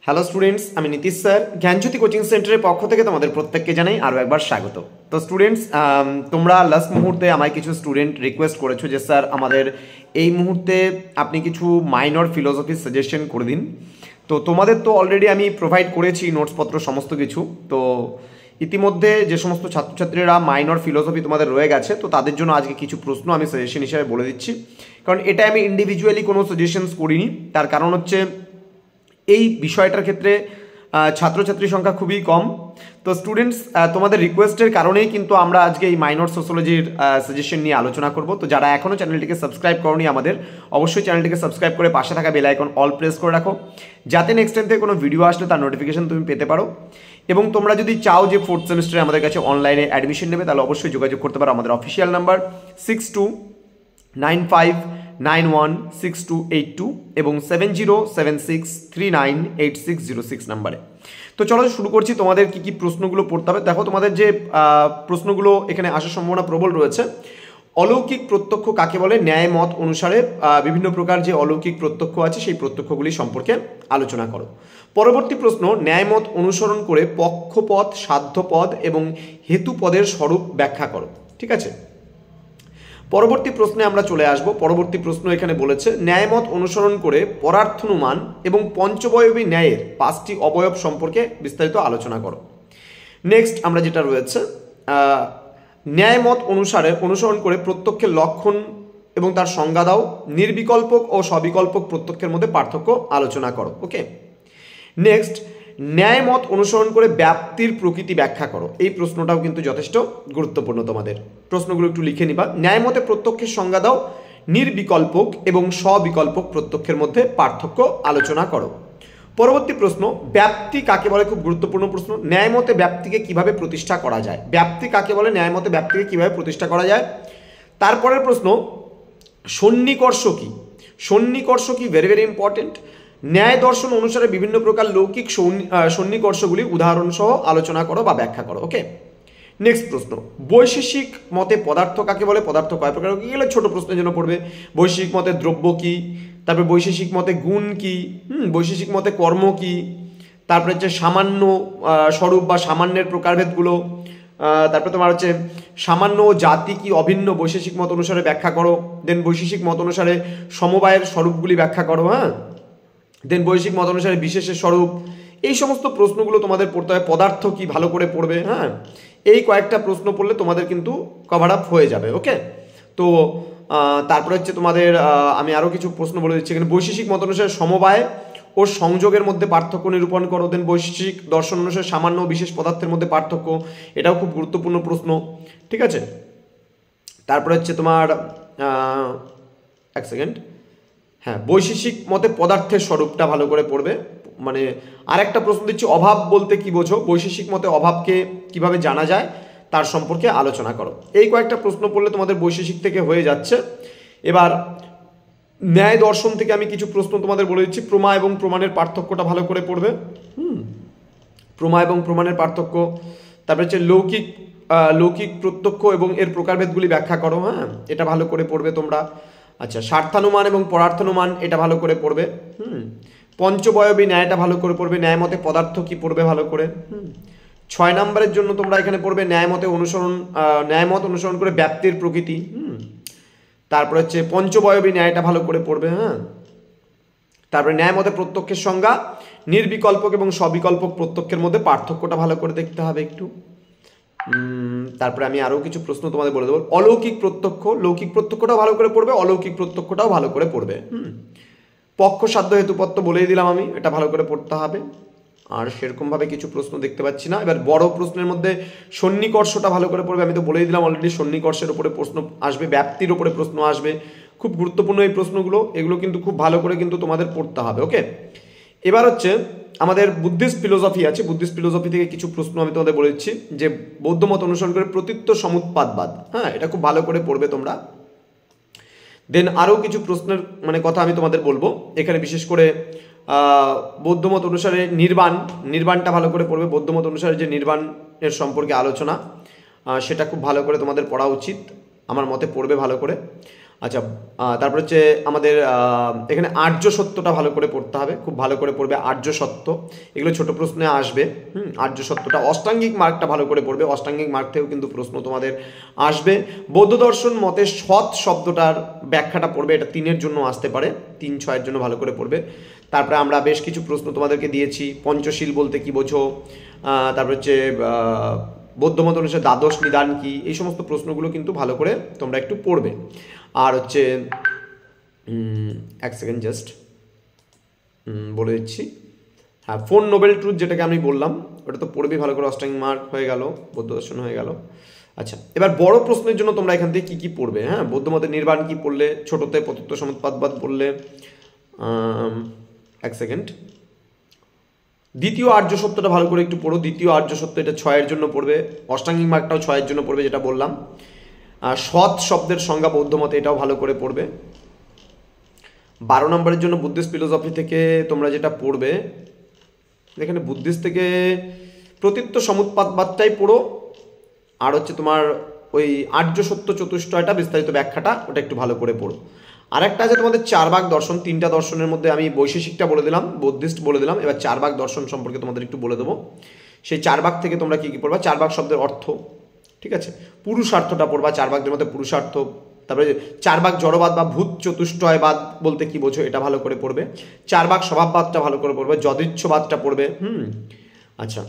Hello students, আমি Nitish sir জ্ঞানজ্যোতি coaching সেন্টারের পক্ষ থেকে তোমাদের প্রত্যেককে জানাই আরও একবার স্বাগত। তো স্টুডেন্টস, তোমরা লাস্ট মুহূর্তে আমায় কিছু স্টুডেন্ট রিকোয়েস্ট করেছো যে স্যার আমাদের এই মুহূর্তে আপনি কিছু মাইনর ফিলোসফি সাজেশন করে দিন। তো তোমাদের তো অলরেডি আমি প্রোভাইড করেছি নোটসপত্র সমস্ত কিছু। তো ইতিমধ্যে যে সমস্ত ছাত্রছাত্রীরা মাইনর ফিলোসফি তোমাদের রয়ে গেছে, তো তাদের জন্য আজকে কিছু প্রশ্ন আমি সাজেশন হিসেবে বলে দিচ্ছি, কারণ এটা আমি ইন্ডিভিজুয়ালি কোনো সাজেশনস করিনি। তার কারণ হচ্ছে এই বিষয়টার ক্ষেত্রে ছাত্রছাত্রীর সংখ্যা খুবই কম। তো স্টুডেন্টস, তোমাদের রিকোয়েস্টের কারণেই কিন্তু আমরা আজকে এই মাইনর সোশ্যোলজির সাজেশন নিয়ে আলোচনা করব। তো যারা এখনও চ্যানেলটিকে সাবস্ক্রাইব করনি আমাদের, অবশ্যই চ্যানেলটিকে সাবস্ক্রাইব করে পাশে থাকা বেল আইকন অল প্রেস করে রাখো, যাতে নেক্সট টাইম থেকে কোনো ভিডিও আসলে তার নোটিফিকেশন তুমি পেতে পারো। এবং তোমরা যদি চাও যে 4th সেমিস্টারে আমাদের কাছে অনলাইনে অ্যাডমিশন নেবে, তাহলে অবশ্যই যোগাযোগ করতে পারো আমাদের অফিসিয়াল নাম্বার 6295916282 এবং 7076398606 নাম্বারে। তো চলো শুরু করছি। তোমাদের কি কি প্রশ্নগুলো পড়তে হবে দেখো। তোমাদের যে প্রশ্নগুলো এখানে আসার সম্ভাবনা প্রবল রয়েছে। অলৌকিক প্রত্যক্ষ কাকে বলে? ন্যায় মত অনুসারে বিভিন্ন প্রকার যে অলৌকিক প্রত্যক্ষ আছে সেই প্রত্যক্ষগুলি সম্পর্কে আলোচনা করো। পরবর্তী প্রশ্ন, ন্যায় মত অনুসরণ করে পক্ষপদ, সাধ্যপদ এবং হেতুপদের স্বরূপ ব্যাখ্যা করো। ঠিক আছে, পরবর্তী প্রশ্নে আমরা চলে আসব। পরবর্তী প্রশ্ন এখানে বলেছে ন্যায়মত অনুসরণ করে পরার্থনুমান এবং পঞ্চবয়বী ন্যায়ের 5টি অবয়ব সম্পর্কে বিস্তারিত আলোচনা করো। নেক্সট আমরা যেটা রয়েছে, ন্যায়মত অনুসরণ করে প্রত্যক্ষের লক্ষণ এবং তার সংজ্ঞা দাও। নির্বিকল্পক ও সবিকল্পক প্রত্যক্ষের মধ্যে পার্থক্য আলোচনা করো। ওকে, নেক্সট, ন্যায় মত অনুসরণ করে ব্যাপ্তির প্রকৃতি ব্যাখ্যা করো। এই প্রশ্নটাও কিন্তু যথেষ্ট গুরুত্বপূর্ণ। তোমাদের প্রশ্নগুলো একটু লিখে নিবা। ন্যায় মতে প্রত্যক্ষের সংজ্ঞা দাও। নির্বিকল্পক এবং সবিকল্পক প্রত্যক্ষের মধ্যে পার্থক্য আলোচনা করো। পরবর্তী প্রশ্ন, ব্যাপ্তি কাকে বলে? খুব গুরুত্বপূর্ণ প্রশ্ন। ন্যায় মতে ব্যাপ্তিকে কিভাবে প্রতিষ্ঠা করা যায়? ব্যাপ্তি কাকে বলে? ন্যায় মতে ব্যাপ্তিকে কিভাবে প্রতিষ্ঠা করা যায়? তারপরের প্রশ্ন, সন্নিকর্ষ কি? সন্নিকর্ষ কি? Very very important. ন্যায় দর্শন অনুসারে বিভিন্ন প্রকার লৌকিক সন্নিকর্ষগুলি উদাহরণ সহ আলোচনা করো বা ব্যাখ্যা করো। ওকে, নেক্সট প্রশ্ন, বৈশেষিক মতে পদার্থ কাকে বলে? পদার্থ কয় প্রকার? কি গেলে ছোট প্রশ্নের জন্য পড়বে। বৈশেষিক মতে দ্রব্য কি? তারপরে বৈশেষিক মতে গুণ কি? বৈশেষিক মতে কর্ম কি? তারপরে হচ্ছে সামান্য স্বরূপ বা সামান্যের প্রকারভেদগুলো। তারপরে তোমার হচ্ছে সামান্য জাতি কি অভিন্ন? বৈশেষিক মত অনুসারে ব্যাখ্যা করো। দেন বৈশেষিক মত অনুসারে সমবায়ের স্বরূপগুলি ব্যাখ্যা করো। দেন বৈশেষিক মত অনুসারে বিশেষের স্বরূপ। এই সমস্ত প্রশ্নগুলো তোমাদের পড়তে হয়। পদার্থ কি ভালো করে পড়বে। এই কয়েকটা প্রশ্ন পড়লে তোমাদের কিন্তু কভার আপ হয়ে যাবে। ওকে, তো তারপরে হচ্ছে তোমাদের আমি আরও কিছু প্রশ্ন বলে দিচ্ছি এখানে। বৈশেষিক মত অনুসারে সমবায় ও সংযোগের মধ্যে পার্থক্য নিরূপণ করো। দেন বৈশেষিক দর্শন অনুসারে সামান্য ও বিশেষ পদার্থের মধ্যে পার্থক্য, এটাও খুব গুরুত্বপূর্ণ প্রশ্ন। ঠিক আছে, তারপরে হচ্ছে তোমার এক সেকেন্ড, বৈশেষিক মতে পদার্থের স্বরূপটা ভালো করে পড়বে। মানে আরেকটা প্রশ্ন দিচ্ছি, অভাব বলতে কি বোঝো? বৈশেষিক মতে অভাবকে কিভাবে জানা যায় তার সম্পর্কে আলোচনা করো। এই কয়েকটা প্রশ্ন পড়লে তোমাদের বৈশেষিক থেকে হয়ে যাচ্ছে। এবার ন্যায় দর্শন থেকে আমি কিছু প্রশ্ন তোমাদের বলে দিচ্ছি। প্রমা এবং প্রমাণের পার্থক্যটা ভালো করে পড়বে। প্রমা এবং প্রমাণের পার্থক্য। তারপরে হচ্ছে লৌকিক প্রত্যক্ষ এবং এর প্রকারভেদগুলি ব্যাখ্যা করো। এটা ভালো করে পড়বে তোমরা। আচ্ছা, স্বার্থানুমান এবং পরার্থানুমান, এটা ভালো করে পড়বে। পঞ্চবয়বী ন্যায়টা ভালো করে পড়বে। ন্যায়মতে পদার্থ কি পড়বে ভালো করে। 6 নম্বরের জন্য তোমরা এখানে পড়বে ন্যায়মত অনুসরণ করে ব্যাপ্তির প্রকৃতি। তারপরে হচ্ছে পঞ্চবয়বী ন্যায়টা ভালো করে পড়বে। তারপরে ন্যায়মতে প্রত্যক্ষের সংজ্ঞা। নির্বিকল্পক এবং সবিকল্পক প্রত্যক্ষের মধ্যে পার্থক্যটা ভালো করে দেখতে হবে একটু। তারপরে আমি আরও কিছু প্রশ্ন তোমাদের বলে দেবো। অলৌকিক প্রত্যক্ষ, লৌকিক প্রত্যক্ষটাও ভালো করে পড়বে, অলৌকিক প্রত্যক্ষটাও ভালো করে পড়বে। পক্ষ সাধ্য হেতুপত্য বলেই দিলাম আমি, এটা ভালো করে পড়তে হবে। আর সেরকমভাবে কিছু প্রশ্ন দেখতে পাচ্ছি না। এবার বড় প্রশ্নের মধ্যে সন্নিকর্ষটা ভালো করে পড়বে, আমি তো বলেই দিলাম অলরেডি। সন্নিকর্ষের উপরে প্রশ্ন আসবে, ব্যাপ্তির উপরে প্রশ্ন আসবে। খুব গুরুত্বপূর্ণ এই প্রশ্নগুলো, এগুলো কিন্তু খুব ভালো করে কিন্তু তোমাদের পড়তে হবে। ওকে, এবার হচ্ছে আমাদের বুদ্ধিস্ট ফিলোসফি আছে। বুদ্ধিস্ট ফিলোসফি থেকে কিছু প্রশ্ন আমি তোমাদের বলে দিচ্ছি, যে বৌদ্ধ মত অনুসরণ করে প্রতীত্ব সমুৎপাদবাদ। এটা খুব ভালো করে পড়বে তোমরা। দেন আরও কিছু প্রশ্নের কথা আমি তোমাদের বলবো এখানে, বিশেষ করে বৌদ্ধ মত অনুসারে নির্বাণটা ভালো করে পড়বে। বৌদ্ধ মত অনুসারে যে নির্বাণের সম্পর্কে আলোচনা, সেটা খুব ভালো করে তোমাদের পড়া উচিত আমার মতে, পড়বে ভালো করে। আচ্ছা, তারপর হচ্ছে আমাদের এখানে আর্য সত্যটা ভালো করে পড়তে হবে, খুব ভালো করে পড়বে আর্য সত্য, এগুলো ছোট প্রশ্নে আসবে। আর্য সত্যটা, অষ্টাঙ্গিক মার্গটা ভালো করে পড়বে, অষ্টাঙ্গিক মার্গ থেকেও কিন্তু প্রশ্ন তোমাদের আসবে। বৌদ্ধ দর্শন মতে সৎ শব্দটার ব্যাখ্যাটা পড়বে, এটা 3-এর জন্য আসতে পারে, 3-6-এর জন্য ভালো করে পড়বে। তারপরে আমরা বেশ কিছু প্রশ্ন তোমাদেরকে দিয়েছি, পঞ্চশীল বলতে কি বোঝো, তারপর হচ্ছে বৌদ্ধমত অনুসারে দ্বাদশ নিদান কি, এই সমস্ত প্রশ্নগুলো কিন্তু ভালো করে তোমরা একটু পড়বে। আর হচ্ছে এক সেকেন্ড জাস্ট বলে দিচ্ছি, হ্যাঁ 4 নোবেল ট্রুথ যেটাকে আমি বললাম ওটা তো পড়বেই ভালো করে, অষ্টাঙ্গিক মার্গ হয়ে গেল, বৌদ্ধ দর্শন হয়ে গেল। আচ্ছা, এবার বড় প্রশ্নের জন্য তোমরা এখান থেকে কী পড়বে, হ্যাঁ বৌদ্ধমতের নির্বাণ কি পড়লে, ছোটতে পতিত্ব সমুৎপাদবাদ পড়লে, এক সেকেন্ড, দ্বিতীয় আর্য সত্যটা ভালো করে একটু পড়ো, দ্বিতীয় আর্য সত্য এটা 6-এর জন্য পড়বে, অষ্টাঙ্গিক মার্গটাও 6-এর জন্য পড়বে যেটা বললাম। সৎ শব্দের সংজ্ঞা বৌদ্ধমতে এটাও ভালো করে পড়বে। 12 নম্বরের জন্য বুদ্ধিস্ট ফিলোসফি থেকে তোমরা যেটা পড়বে, এখানে বুদ্ধিস্ট থেকে প্রতীত্ব সমুৎপাদবাদটাই পড়ো, আর হচ্ছে তোমার ওই আর্য সত্য চতুষ্টয়টা বিস্তারিত ব্যাখ্যাটা ওটা একটু ভালো করে পড়ো। আর একটা আছে তোমাদের 4 ভাগ দর্শন, 3টা দর্শনের মধ্যে আমি বৈশেষিকটা বলে দিলাম, বুদ্ধিস্ট বলে দিলাম, এবার 4 ভাগ দর্শন সম্পর্কে তোমাদের একটু বলে দেবো। সেই 4 ভাগ থেকে তোমরা কী কী পড়বা, 4 ভাগ শব্দের অর্থ, ঠিক আছে, পুরুষার্থটা পড়বা, 4 ভাগের মধ্যে পুরুষার্থ, তারপরে 4 ভাগ জড়বাদ বা ভূত চতুষ্টয়বাদ বলতে কি বোঝো এটা ভালো করে পড়বে, 4 ভাগ স্বভাববাদটা ভালো করে পড়বে, যদিচ্ছবাদটা পড়বে। আচ্ছা,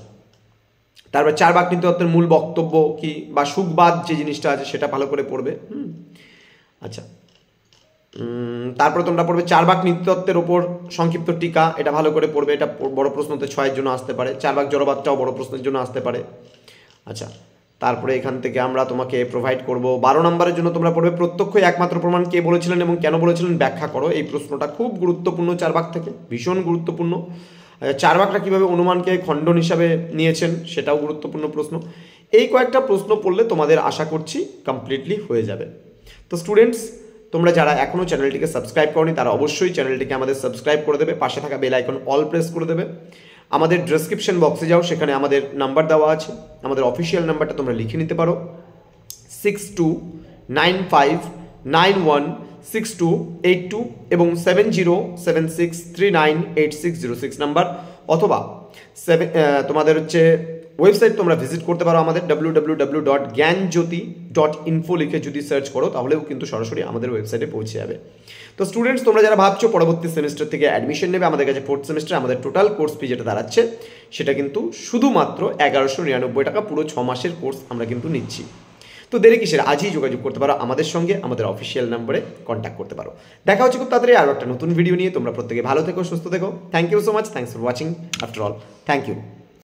তারপর 4 ভাগ নীতিতত্ত্বের মূল বক্তব্য কি বা সুখবাদ যে জিনিসটা আছে সেটা ভালো করে পড়বে। আচ্ছা, তারপরে তোমরা পড়বে 4 ভাগ নীতিতত্ত্বের ওপর সংক্ষিপ্ত টিকা, এটা ভালো করে পড়বে, এটা বড় প্রশ্নতে 6-এর জন্য আসতে পারে, 4 ভাগ জড়বাদটাও বড় প্রশ্নের জন্য আসতে পারে। আচ্ছা, তারপরে এখান থেকে আমরা তোমাকে প্রোভাইড করব 12 নম্বরের জন্য তোমরা পড়বে প্রত্যক্ষই একমাত্র প্রমাণ কে বলেছিলেন এবং কেন বলেছিলেন ব্যাখ্যা করো, এই প্রশ্নটা খুব গুরুত্বপূর্ণ, 4 ভাগ থেকে ভীষণ গুরুত্বপূর্ণ। 4 ভাগটা কীভাবে অনুমানকে খণ্ডন হিসাবে নিয়েছেন সেটাও গুরুত্বপূর্ণ প্রশ্ন। এই কয়েকটা প্রশ্ন পড়লে তোমাদের আশা করছি কমপ্লিটলি হয়ে যাবে। তো স্টুডেন্টস, তোমরা যারা এখনও চ্যানেলটিকে সাবস্ক্রাইব করনি তারা অবশ্যই চ্যানেলটিকে আমাদের সাবস্ক্রাইব করে দেবে, পাশে থাকা বেল আইকন অল প্রেস করে দেবে। আমাদের ডেসক্রিপশন বক্সে যাও, সেখানে আমাদের নাম্বার দেওয়া আছে, আমাদের অফিসিয়াল নাম্বারটা তোমরা লিখে নিতে পারো, 6295916282 এবং 7076398606 নাম্বার, অথবা তোমাদের হচ্ছে ওয়েবসাইট তোমরা ভিজিট করতে পারো আমাদের www.gyanjyoti.info লিখে যদি সার্চ করো তাহলেও কিন্তু সরাসরি আমাদের ওয়েবসাইটে পৌঁছে যাবে। তো স্টুডেন্টস, তোমরা যারা ভাবছো পরবর্তী সেমিস্টার থেকে অ্যাডমিশন নেবে আমাদের কাছে, 4th সেমিস্টার আমাদের টোটাল কোর্স ফি যেটা দাঁড়াচ্ছে সেটা কিন্তু শুধুমাত্র 1199 টাকা, পুরো 6 মাসের কোর্স আমরা কিন্তু নিচ্ছি। তো দেরি কিসের, আজই যোগাযোগ করতে পারো আমাদের সঙ্গে, আমাদের অফিসিয়াল নাম্বারে কন্ট্যাক্ট করতে পারো। দেখা হচ্ছে খুব তাড়াতাড়ি আরও একটা নতুন ভিডিও নিয়ে, তোমরা প্রত্যেকে ভালো থেকো, সুস্থ থেকো। Thank you so much, thanks for watching after all, thank you.